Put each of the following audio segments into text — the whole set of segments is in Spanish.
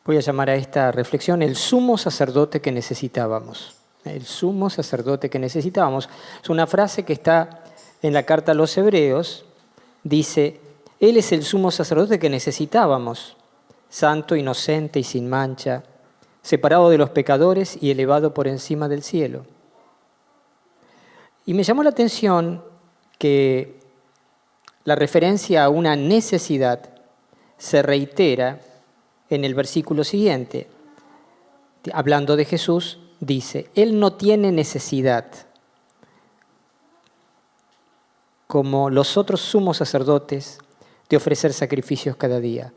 Voy a llamar a esta reflexión el sumo sacerdote que necesitábamos. El sumo sacerdote que necesitábamos. Es una frase que está en la carta a los Hebreos. Dice, Él es el sumo sacerdote que necesitábamos, santo, inocente y sin mancha, separado de los pecadores y elevado por encima del cielo. Y me llamó la atención que la referencia a una necesidad se reitera en el versículo siguiente. Hablando de Jesús, dice, Él no tiene necesidad, como los otros sumos sacerdotes, de ofrecer sacrificios cada día.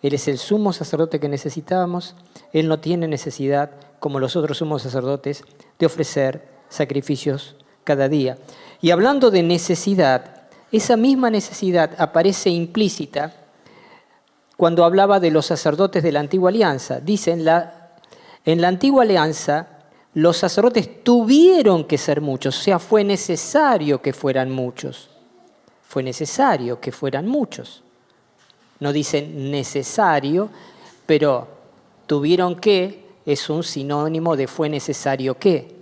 Él es el sumo sacerdote que necesitábamos. Él no tiene necesidad, como los otros sumos sacerdotes, de ofrecer sacrificios cada día. Y hablando de necesidad, esa misma necesidad aparece implícita cuando hablaba de los sacerdotes de la antigua alianza. Dice, en la antigua alianza, los sacerdotes tuvieron que ser muchos, o sea, fue necesario que fueran muchos. Fue necesario que fueran muchos. No dicen necesario, pero tuvieron que es un sinónimo de fue necesario que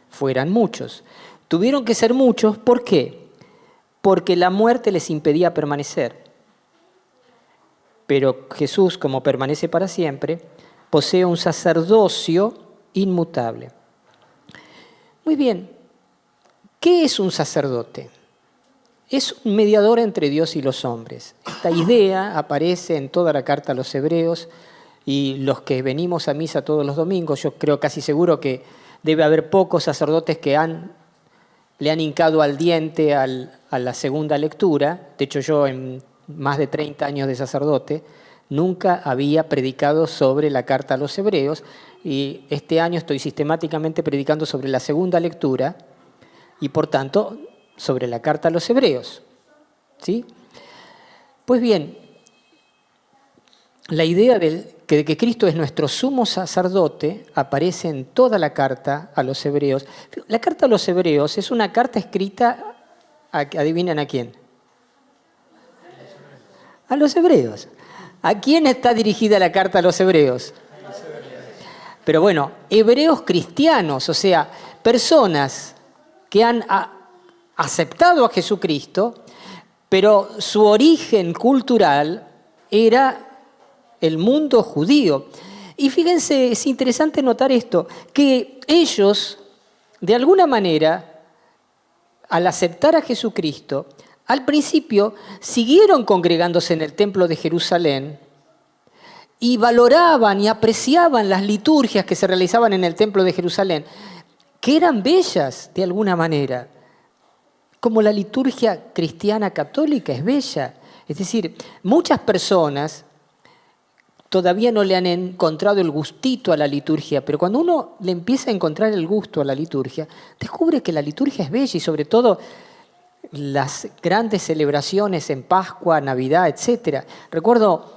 fueran muchos. Tuvieron que ser muchos, ¿por qué? Porque la muerte les impedía permanecer. Pero Jesús, como permanece para siempre, posee un sacerdocio inmutable. Muy bien, ¿qué es un sacerdote? Es un mediador entre Dios y los hombres. Esta idea aparece en toda la carta a los Hebreos y los que venimos a misa todos los domingos, yo creo casi seguro que debe haber pocos sacerdotes que le han hincado al diente a la segunda lectura. De hecho, yo en más de 30 años de sacerdote nunca había predicado sobre la carta a los Hebreos y este año estoy sistemáticamente predicando sobre la segunda lectura y por tanto sobre la carta a los Hebreos. ¿Sí? Pues bien, la idea de que Cristo es nuestro sumo sacerdote aparece en toda la carta a los Hebreos. La carta a los Hebreos es una carta escrita, ¿adivinen a quién? A los Hebreos. ¿A quién está dirigida la carta a los Hebreos? Pero bueno, hebreos cristianos, o sea, personas que han aceptado a Jesucristo, pero su origen cultural era el mundo judío. Y fíjense, es interesante notar esto, que ellos, de alguna manera, al aceptar a Jesucristo, al principio siguieron congregándose en el templo de Jerusalén y valoraban y apreciaban las liturgias que se realizaban en el templo de Jerusalén, que eran bellas de alguna manera, como la liturgia cristiana católica es bella. Es decir, muchas personas todavía no le han encontrado el gustito a la liturgia, pero cuando uno le empieza a encontrar el gusto a la liturgia, descubre que la liturgia es bella y sobre todo las grandes celebraciones en Pascua, Navidad, etc. Recuerdo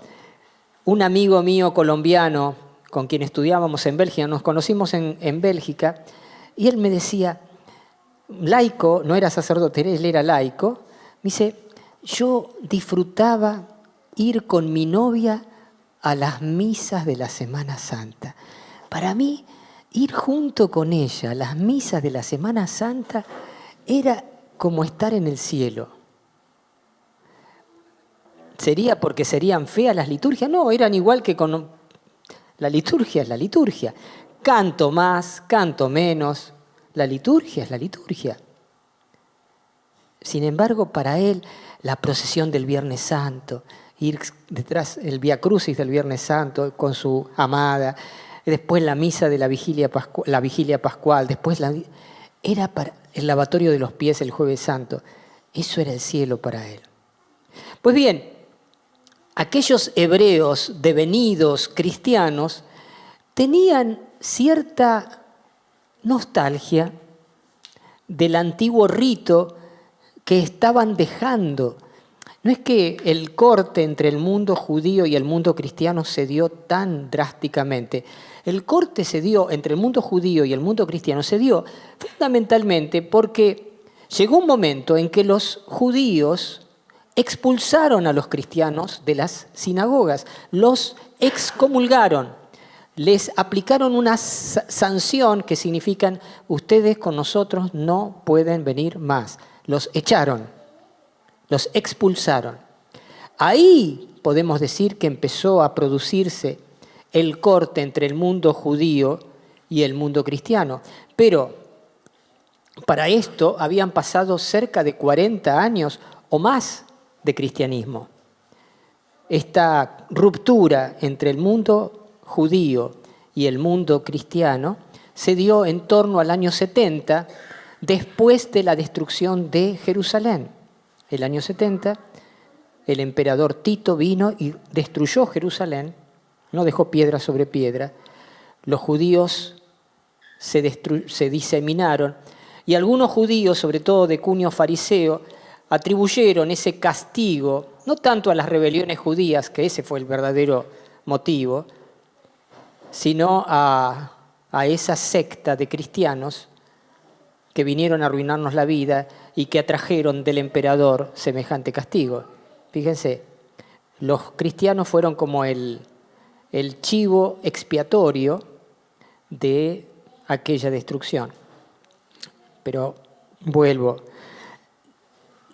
un amigo mío colombiano con quien estudiábamos en Bélgica, nos conocimos en Bélgica, y él me decía, laico, no era sacerdote, él era laico, me dice, yo disfrutaba ir con mi novia a las misas de la Semana Santa. Para mí, ir junto con ella a las misas de la Semana Santa era como estar en el cielo. ¿Sería porque serían feas las liturgias? No, eran igual que con... La liturgia es la liturgia. Canto más, canto menos. La liturgia es la liturgia. Sin embargo, para él, la procesión del Viernes Santo, ir detrás el Vía Crucis del Viernes Santo con su amada, después la misa de la vigilia pascual, después era para el lavatorio de los pies el Jueves Santo. Eso era el cielo para él. Pues bien, aquellos hebreos devenidos cristianos tenían cierta nostalgia del antiguo rito que estaban dejando. No es que el corte entre el mundo judío y el mundo cristiano se dio tan drásticamente. El corte se dio entre el mundo judío y el mundo cristiano, se dio fundamentalmente porque llegó un momento en que los judíos expulsaron a los cristianos de las sinagogas, los excomulgaron. les aplicaron una sanción que significan ustedes con nosotros no pueden venir más. Los echaron, los expulsaron. Ahí podemos decir que empezó a producirse el corte entre el mundo judío y el mundo cristiano. Pero para esto habían pasado cerca de 40 años o más de cristianismo. Esta ruptura entre el mundo judío y el mundo cristiano se dio en torno al año 70, después de la destrucción de Jerusalén. El año 70, el emperador Tito vino y destruyó Jerusalén, no dejó piedra sobre piedra. Los judíos se diseminaron y algunos judíos, sobre todo de cuño fariseo, atribuyeron ese castigo no tanto a las rebeliones judías, que ese fue el verdadero motivo, sino a esa secta de cristianos que vinieron a arruinarnos la vida y que atrajeron del emperador semejante castigo. Fíjense, los cristianos fueron como el chivo expiatorio de aquella destrucción. Pero vuelvo.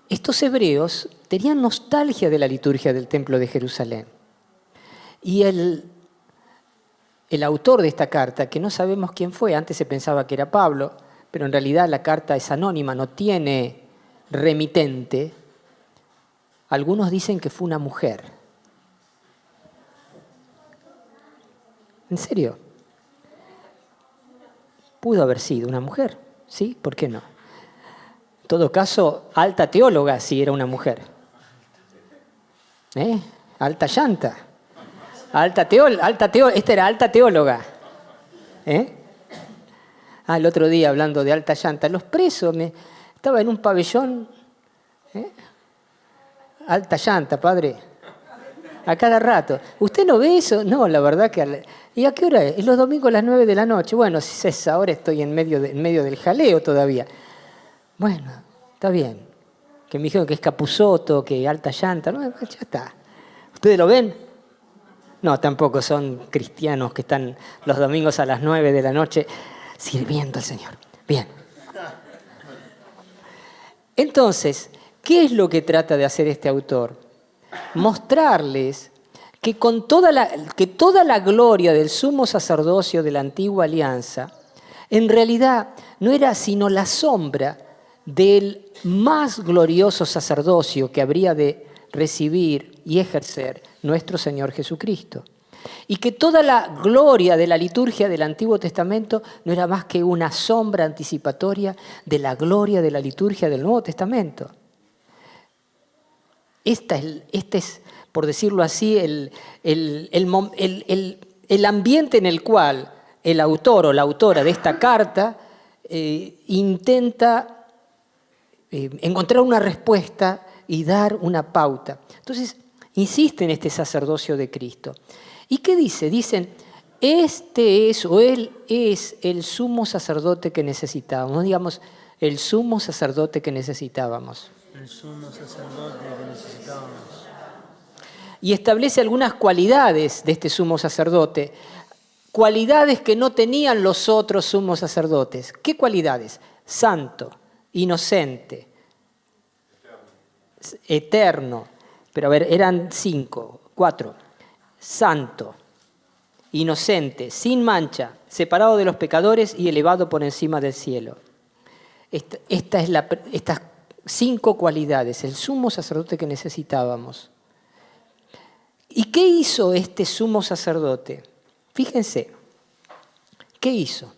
Estos hebreos tenían nostalgia de la liturgia del Templo de Jerusalén. Y el autor de esta carta, que no sabemos quién fue, antes se pensaba que era Pablo, pero en realidad la carta es anónima, no tiene remitente. Algunos dicen que fue una mujer. ¿En serio? Pudo haber sido una mujer, ¿sí? ¿Por qué no? En todo caso, alta teóloga si era una mujer. Alta llanta. Esta era alta teóloga. El otro día, hablando de alta llanta, los presos, estaba en un pabellón. Alta llanta, padre. A cada rato. ¿Usted no ve eso? No, la verdad que... ¿Y a qué hora es? Es los domingos a las 9 de la noche. Bueno, si es ahora estoy en medio del jaleo todavía. Bueno, está bien. Que me dijeron que es Capusotto, que alta llanta. No, ya está. ¿Ustedes lo ven? No, tampoco son cristianos que están los domingos a las 9 de la noche sirviendo al Señor. Bien. Entonces, ¿qué es lo que trata de hacer este autor? Mostrarles que toda la gloria del sumo sacerdocio de la antigua alianza, en realidad no era sino la sombra del más glorioso sacerdocio que habría de recibir y ejercer nuestro Señor Jesucristo. Y que toda la gloria de la liturgia del Antiguo Testamento no era más que una sombra anticipatoria de la gloria de la liturgia del Nuevo Testamento. Este es, por decirlo así, el ambiente en el cual el autor o la autora de esta carta intenta encontrar una respuesta y dar una pauta. Entonces, insiste en este sacerdocio de Cristo. ¿Y qué dice? Dicen, este es o él es el sumo sacerdote que necesitábamos. No digamos, el sumo sacerdote que necesitábamos. El sumo sacerdote que necesitábamos. Y establece algunas cualidades de este sumo sacerdote, cualidades que no tenían los otros sumos sacerdotes. ¿Qué cualidades? Santo, inocente, eterno. Pero a ver, eran 4. Santo, inocente, sin mancha, separado de los pecadores y elevado por encima del cielo. Estas 5 cualidades, el sumo sacerdote que necesitábamos. ¿Y qué hizo este sumo sacerdote? Fíjense, ¿qué hizo?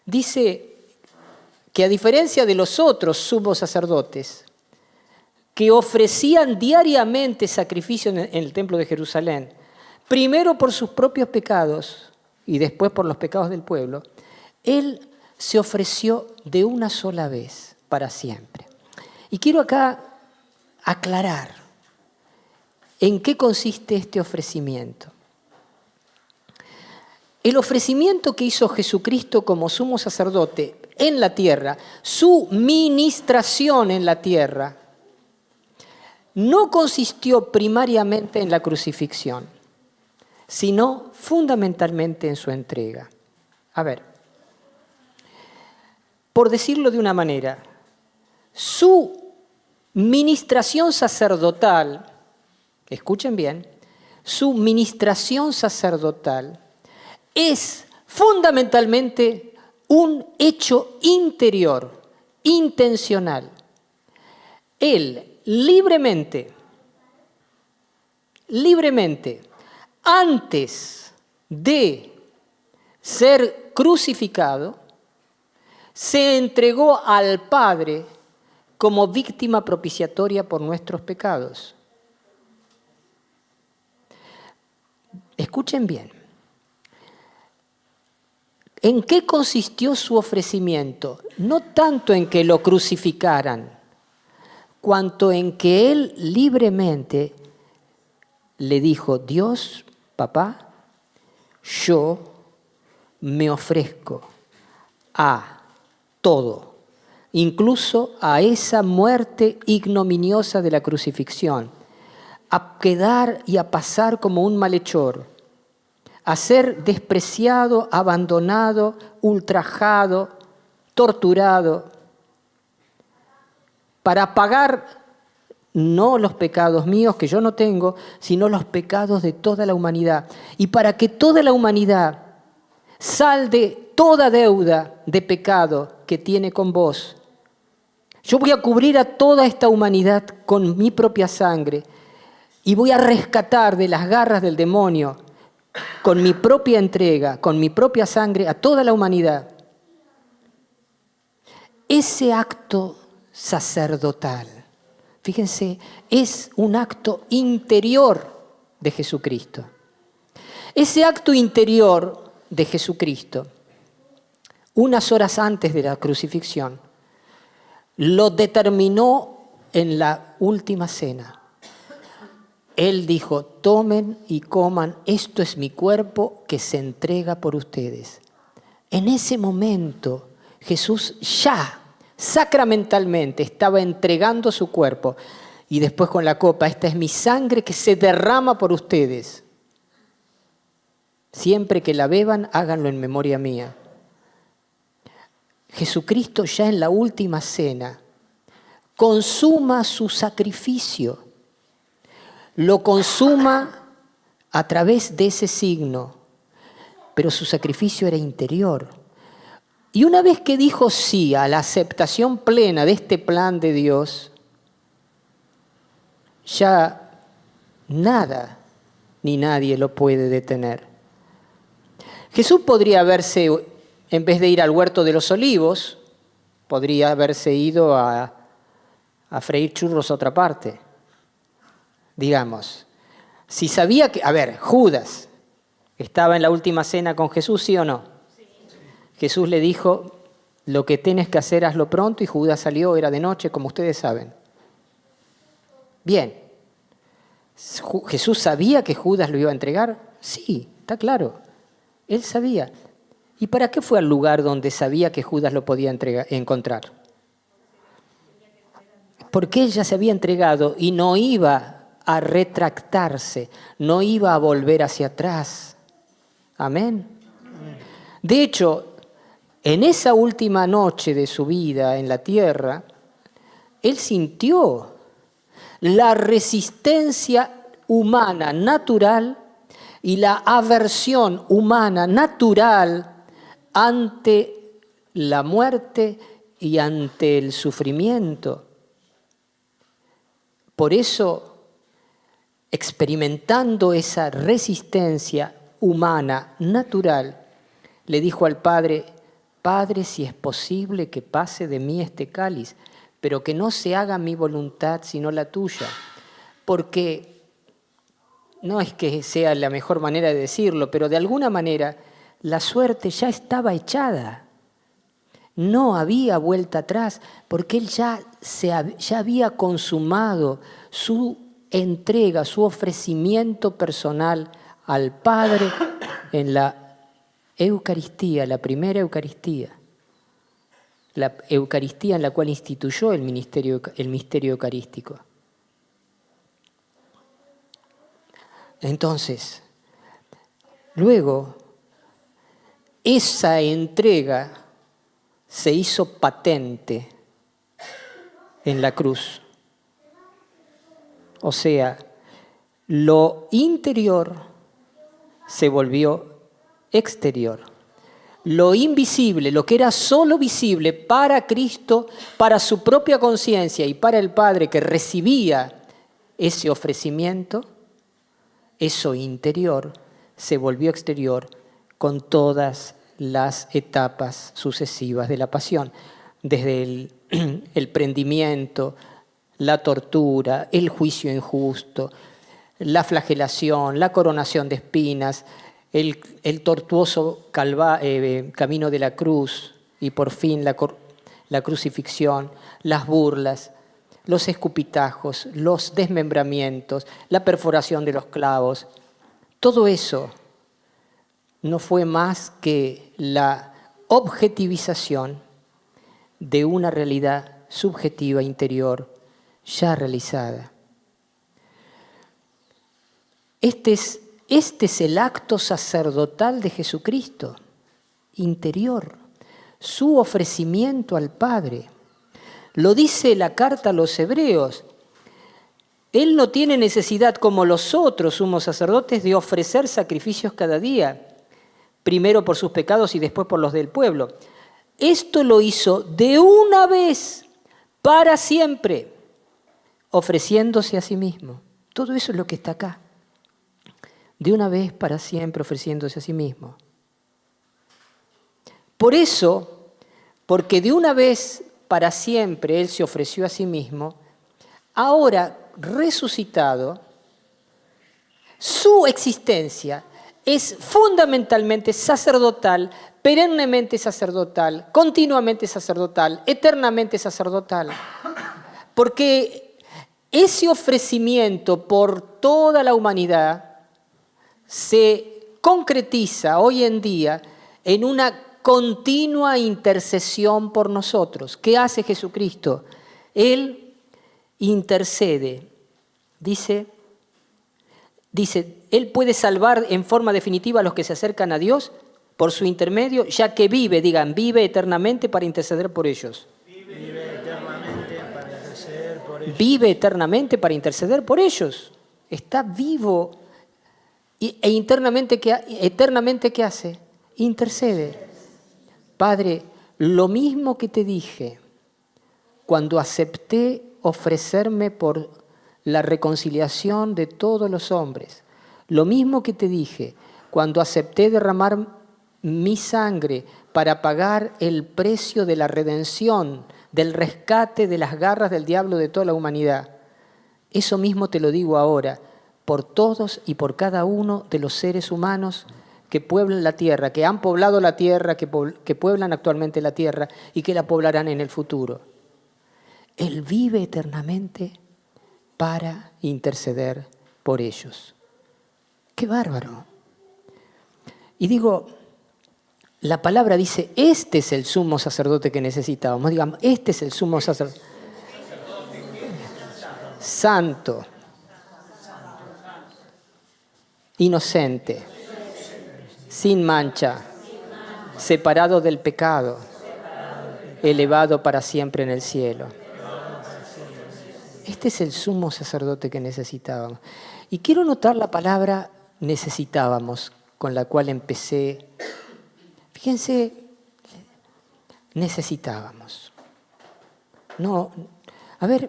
Dice que a diferencia de los otros sumos sacerdotes que ofrecían diariamente sacrificios en el templo de Jerusalén, primero por sus propios pecados y después por los pecados del pueblo, él se ofreció de una sola vez para siempre. Y quiero acá aclarar en qué consiste este ofrecimiento. El ofrecimiento que hizo Jesucristo como sumo sacerdote en la tierra, su ministración en la tierra, no consistió primariamente en la crucifixión. sino fundamentalmente en su entrega. A ver, por decirlo de una manera, su ministración sacerdotal, escuchen bien, su ministración sacerdotal es fundamentalmente un hecho interior, intencional. Él libremente, antes de ser crucificado, se entregó al Padre como víctima propiciatoria por nuestros pecados. Escuchen bien. ¿En qué consistió su ofrecimiento? No tanto en que lo crucificaran, cuanto en que Él libremente le dijo: Dios, papá, yo me ofrezco a todo, incluso a esa muerte ignominiosa de la crucifixión, a quedar y a pasar como un malhechor, a ser despreciado, abandonado, ultrajado, torturado, para pagar no los pecados míos que yo no tengo, sino los pecados de toda la humanidad. Y para que toda la humanidad salde toda deuda de pecado que tiene con vos. Yo voy a cubrir a toda esta humanidad con mi propia sangre y voy a rescatar de las garras del demonio, con mi propia entrega, con mi propia sangre, a toda la humanidad. Ese acto sacerdotal, fíjense, es un acto interior de Jesucristo. Ese acto interior de Jesucristo, unas horas antes de la crucifixión, lo determinó en la última cena. Él dijo: tomen y coman, esto es mi cuerpo que se entrega por ustedes. En ese momento Jesús ya sacramentalmente estaba entregando su cuerpo, y después con la copa: esta es mi sangre que se derrama por ustedes. Siempre que la beban, háganlo en memoria mía. Jesucristo ya en la última cena consuma su sacrificio, lo consuma a través de ese signo, pero su sacrificio era interior. Y una vez que dijo sí a la aceptación plena de este plan de Dios, ya nada ni nadie lo puede detener. Jesús podría haberse, en vez de ir al huerto de los olivos, podría haberse ido a freír churros a otra parte. Digamos, si sabía que, Judas estaba en la última cena con Jesús, ¿sí o no? Sí. Jesús le dijo: lo que tienes que hacer, hazlo pronto, y Judas salió, era de noche, como ustedes saben. Bien, ¿Jesús sabía que Judas lo iba a entregar? Sí, está claro, él sabía. ¿Y para qué fue al lugar donde sabía que Judas lo podía encontrar? Porque él ya se había entregado y no iba a retractarse, no iba a volver hacia atrás. Amén. De hecho, en esa última noche de su vida en la tierra, él sintió la resistencia humana natural y la aversión humana natural ante la muerte y ante el sufrimiento. Por eso, experimentando esa resistencia humana natural, le dijo al Padre: Padre, si es posible que pase de mí este cáliz, pero que no se haga mi voluntad sino la tuya. Porque no es que sea la mejor manera de decirlo, pero de alguna manera la suerte ya estaba echada. No había vuelta atrás, porque él ya había consumado su entrega, su ofrecimiento personal al Padre en la Eucaristía, la primera Eucaristía. La Eucaristía en la cual instituyó el misterio eucarístico. Entonces, Luego, esa entrega se hizo patente en la cruz. O sea, lo interior se volvió exterior. Lo invisible, lo que era solo visible para Cristo, para su propia conciencia y para el Padre que recibía ese ofrecimiento, eso interior se volvió exterior con todas las etapas sucesivas de la pasión, desde el prendimiento, la tortura, el juicio injusto, la flagelación, la coronación de espinas, el tortuoso camino de la cruz y por fin la crucifixión, las burlas, los escupitajos, los desmembramientos, la perforación de los clavos. Todo eso no fue más que la objetivización de una realidad subjetiva interior ya realizada. Este es el acto sacerdotal de Jesucristo, interior, su ofrecimiento al Padre. Lo dice la carta a los Hebreos. Él no tiene necesidad, como los otros sumos sacerdotes, de ofrecer sacrificios cada día, primero por sus pecados y después por los del pueblo. Esto lo hizo de una vez, para siempre, ofreciéndose a sí mismo. Todo eso es lo que está acá. De una vez para siempre ofreciéndose a sí mismo. Por eso, porque de una vez para siempre Él se ofreció a sí mismo, ahora resucitado, su existencia es fundamentalmente sacerdotal, perennemente sacerdotal, continuamente sacerdotal, eternamente sacerdotal. Porque ese ofrecimiento por toda la humanidad se concretiza hoy en día en una continua intercesión por nosotros. ¿Qué hace Jesucristo? Él intercede. Dice, Él puede salvar en forma definitiva a los que se acercan a Dios por su intermedio, ya que vive eternamente para interceder por ellos. Vive eternamente para interceder por ellos. Vive eternamente para interceder por ellos. Está vivo. E eternamente, ¿qué hace? Intercede. Padre, lo mismo que te dije cuando acepté ofrecerme por la reconciliación de todos los hombres, lo mismo que te dije cuando acepté derramar mi sangre para pagar el precio de la redención, del rescate de las garras del diablo de toda la humanidad. Eso mismo te lo digo ahora, por todos y por cada uno de los seres humanos que pueblan la tierra, que han poblado la tierra, que pueblan actualmente la tierra y que la poblarán en el futuro. Él vive eternamente para interceder por ellos. ¡Qué bárbaro! Y digo, la palabra dice, este es el sumo sacerdote que necesitábamos. Digamos, este es el sumo sacerdote. Santo. Inocente, sin mancha, separado del pecado, elevado para siempre en el cielo. Este es el sumo sacerdote que necesitábamos. Y quiero notar la palabra necesitábamos, con la cual empecé. Fíjense, necesitábamos. No, a ver,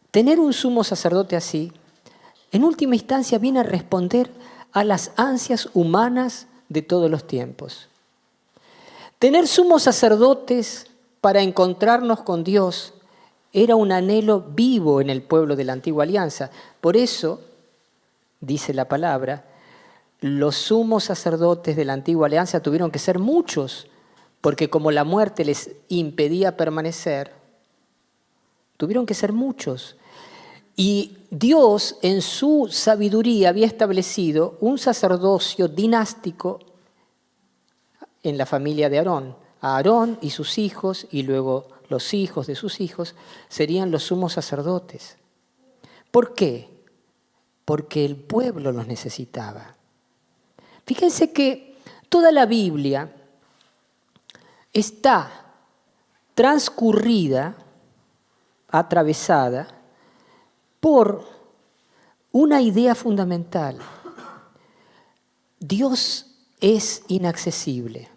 tener un sumo sacerdote así, en última instancia viene a responder a las ansias humanas de todos los tiempos. Tener sumos sacerdotes para encontrarnos con Dios era un anhelo vivo en el pueblo de la antigua alianza. Por eso, dice la palabra, los sumos sacerdotes de la antigua alianza tuvieron que ser muchos, porque como la muerte les impedía permanecer, tuvieron que ser muchos. Y Dios, en su sabiduría, había establecido un sacerdocio dinástico en la familia de Aarón. A Aarón y sus hijos, y luego los hijos de sus hijos, serían los sumos sacerdotes. ¿Por qué? Porque el pueblo los necesitaba. Fíjense que toda la Biblia está transcurrida, atravesada por una idea fundamental. Dios es inaccesible,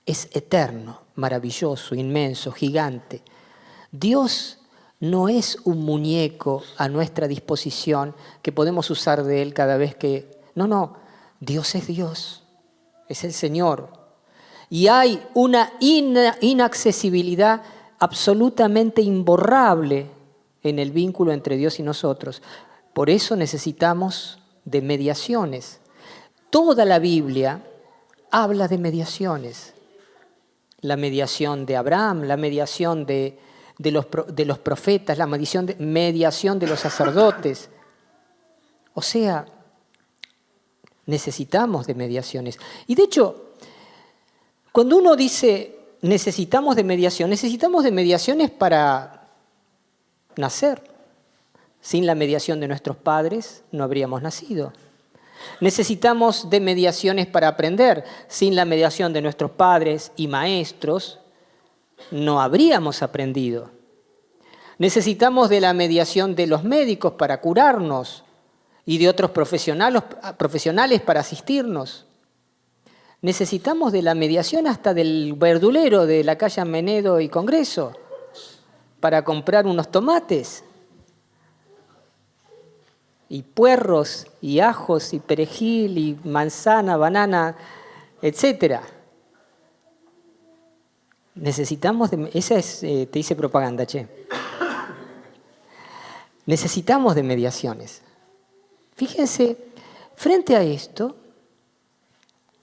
es eterno, maravilloso, inmenso, gigante. Dios no es un muñeco a nuestra disposición que podemos usar de Él cada vez que... No, Dios es Dios, es el Señor. Y hay una inaccesibilidad absolutamente imborrable en el vínculo entre Dios y nosotros. Por eso necesitamos de mediaciones. Toda la Biblia habla de mediaciones. La mediación de Abraham, la mediación de los profetas, la mediación de los sacerdotes. O sea, necesitamos de mediaciones. Y de hecho, cuando uno dice necesitamos de mediaciones para nacer. Sin la mediación de nuestros padres no habríamos nacido. Necesitamos de mediaciones para aprender. Sin la mediación de nuestros padres y maestros no habríamos aprendido. Necesitamos de la mediación de los médicos para curarnos y de otros profesionales para asistirnos. Necesitamos de la mediación hasta del verdulero de la calle Menedo y Congreso para comprar unos tomates y puerros y ajos y perejil y manzana, banana, etc. Necesitamos de... Esa es, te hice propaganda, che. Necesitamos de mediaciones. Fíjense, frente a esto,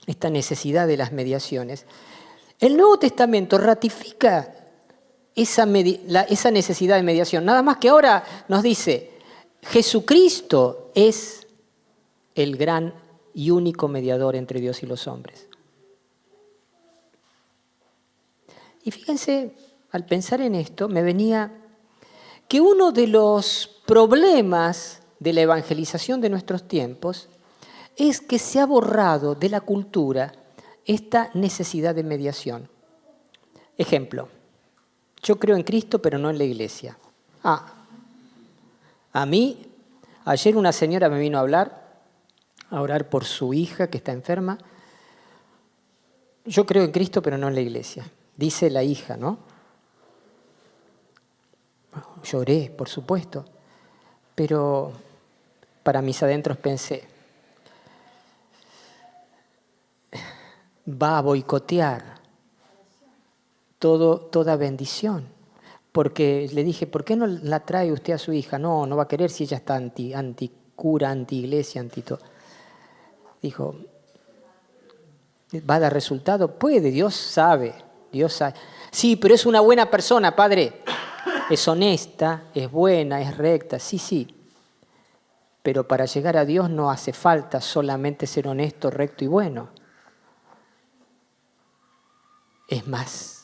esta necesidad de las mediaciones, el Nuevo Testamento ratifica esa necesidad de mediación. Nada más que ahora nos dice, Jesucristo es el gran y único mediador entre Dios y los hombres. Y fíjense, al pensar en esto, me venía que uno de los problemas de la evangelización de nuestros tiempos es que se ha borrado de la cultura esta necesidad de mediación. Ejemplo, yo creo en Cristo, pero no en la iglesia. A mí, ayer una señora me vino a orar por su hija que está enferma. Yo creo en Cristo, pero no en la iglesia. Dice la hija, ¿no? Lloré, por supuesto, pero para mis adentros pensé, va a boicotear toda bendición. Porque le dije, ¿por qué no la trae usted a su hija? No va a querer si ella está anticura, anti-iglesia, anti-todo. Dijo, ¿va a dar resultado? Puede, Dios sabe. Sí, pero es una buena persona, padre. Es honesta, es buena, es recta, sí. Pero para llegar a Dios no hace falta solamente ser honesto, recto y bueno. Es más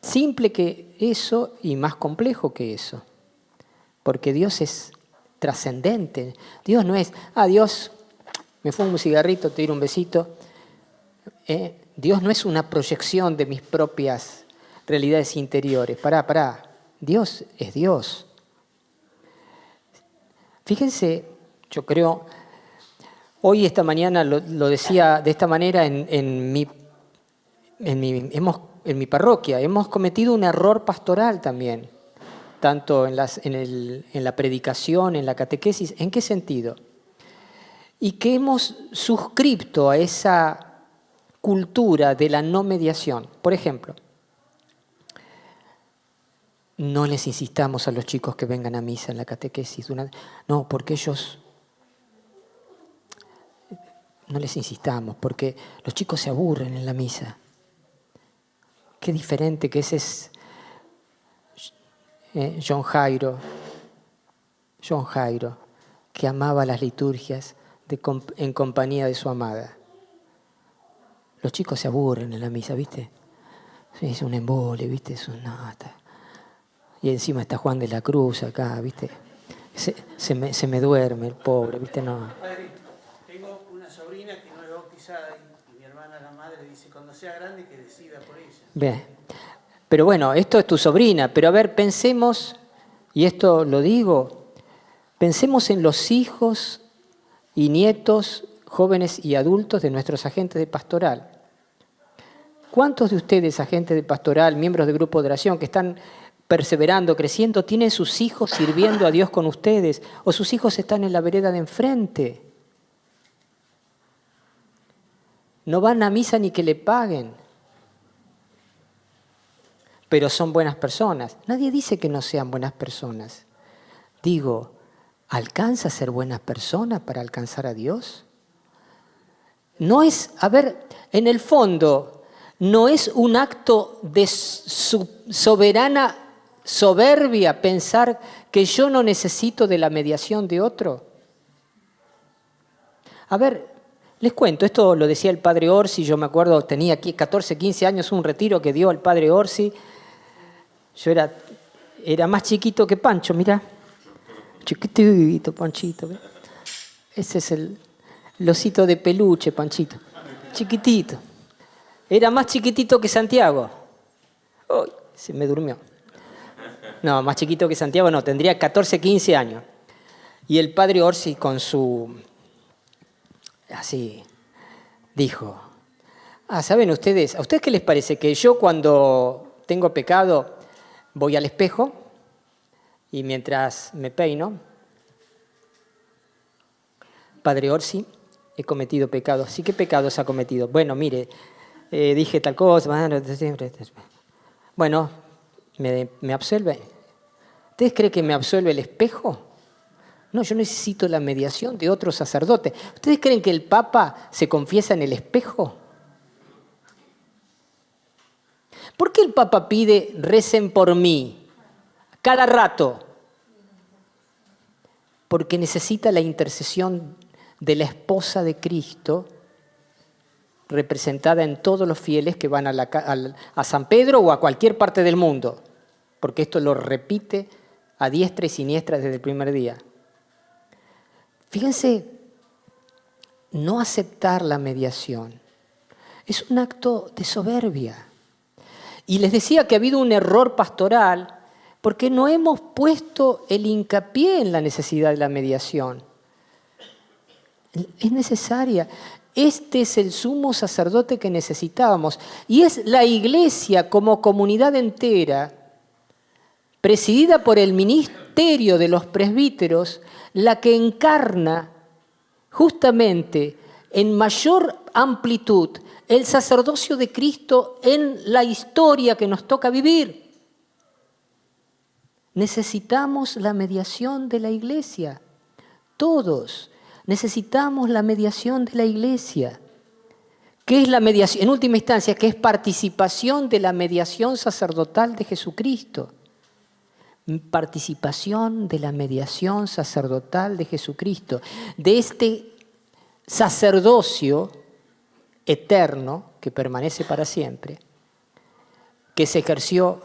simple que eso y más complejo que eso. Porque Dios es trascendente. Dios no es, Dios, me fumo un cigarrito, te tiro un besito. Dios no es una proyección de mis propias realidades interiores. Pará. Dios es Dios. Fíjense, yo creo, hoy esta mañana lo decía de esta manera en mi parroquia. Hemos cometido un error pastoral también, tanto en la predicación, en la catequesis. ¿En qué sentido? Y que hemos suscripto a esa cultura de la no mediación. Por ejemplo, no les insistamos a los chicos que vengan a misa en la catequesis. No, porque ellos... No les insistamos, porque los chicos se aburren en la misa. Qué diferente que ese es John Jairo, que amaba las liturgias en compañía de su amada. Los chicos se aburren en la misa, ¿viste? Es un embole, ¿viste? Y encima está Juan de la Cruz acá, ¿viste? Se me duerme el pobre, ¿viste? No. Padre, tengo una sobrina que no es bautizada y mi hermana, la madre, dice, cuando sea grande que decida por ella. Bien. Pero bueno, esto es tu sobrina, pero a ver, pensemos, y esto lo digo, pensemos en los hijos y nietos, jóvenes y adultos de nuestros agentes de pastoral. ¿Cuántos de ustedes, agentes de pastoral, miembros del grupo de oración, que están perseverando, creciendo, tienen sus hijos sirviendo a Dios con ustedes? ¿O sus hijos están en la vereda de enfrente? No van a misa ni que le paguen, pero son buenas personas. Nadie dice que no sean buenas personas. Digo, ¿alcanza a ser buenas personas para alcanzar a Dios? No es, a ver, en el fondo, no es un acto de soberana soberbia pensar que yo no necesito de la mediación de otro. A ver, les cuento, esto lo decía el padre Orsi, yo me acuerdo, tenía aquí 14, 15 años, un retiro que dio el padre Orsi. Yo era más chiquito que Pancho, mirá. Chiquitito, Panchito. ¿Ve? Ese es el osito de peluche, Panchito. Chiquitito. Era más chiquitito que Santiago. Uy, se me durmió. No, más chiquito que Santiago no, tendría 14, 15 años. Y el padre Orsi con su... Así, dijo, ¿saben ustedes? ¿A ustedes qué les parece? Que yo cuando tengo pecado voy al espejo y mientras me peino, Padre Orsi, he cometido pecados. ¿Sí qué pecados ha cometido? Bueno, mire, dije tal cosa. Bueno, ¿me absuelve? ¿Ustedes creen que me absuelve el espejo? No, yo necesito la mediación de otro sacerdote. ¿Ustedes creen que el Papa se confiesa en el espejo? ¿Por qué el Papa pide recen por mí cada rato? Porque necesita la intercesión de la esposa de Cristo, representada en todos los fieles que van a San Pedro o a cualquier parte del mundo, porque esto lo repite a diestra y siniestra desde el primer día. Fíjense, no aceptar la mediación es un acto de soberbia. Y les decía que ha habido un error pastoral porque no hemos puesto el hincapié en la necesidad de la mediación. Es necesaria. Este es el sumo sacerdote que necesitábamos. Y es la Iglesia como comunidad entera, presidida por el ministerio de los presbíteros, la que encarna justamente en mayor amplitud el sacerdocio de Cristo en la historia que nos toca vivir. Necesitamos la mediación de la Iglesia. Todos necesitamos la mediación de la Iglesia. ¿Qué es la mediación? En última instancia, ¿qué es participación de la mediación sacerdotal de Jesucristo? Participación de la mediación sacerdotal de Jesucristo, de este sacerdocio eterno que permanece para siempre, que se ejerció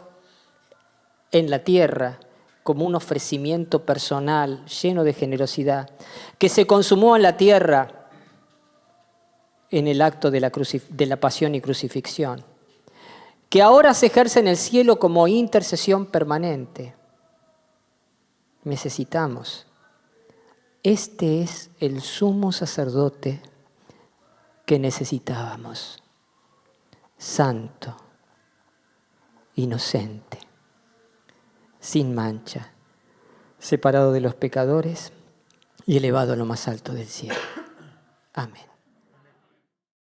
en la tierra como un ofrecimiento personal lleno de generosidad, que se consumó en la tierra en el acto de la pasión y crucifixión, que ahora se ejerce en el cielo como intercesión permanente. Necesitamos. Este es el sumo sacerdote que necesitábamos. Santo, inocente, sin mancha, separado de los pecadores y elevado a lo más alto del cielo. Amén.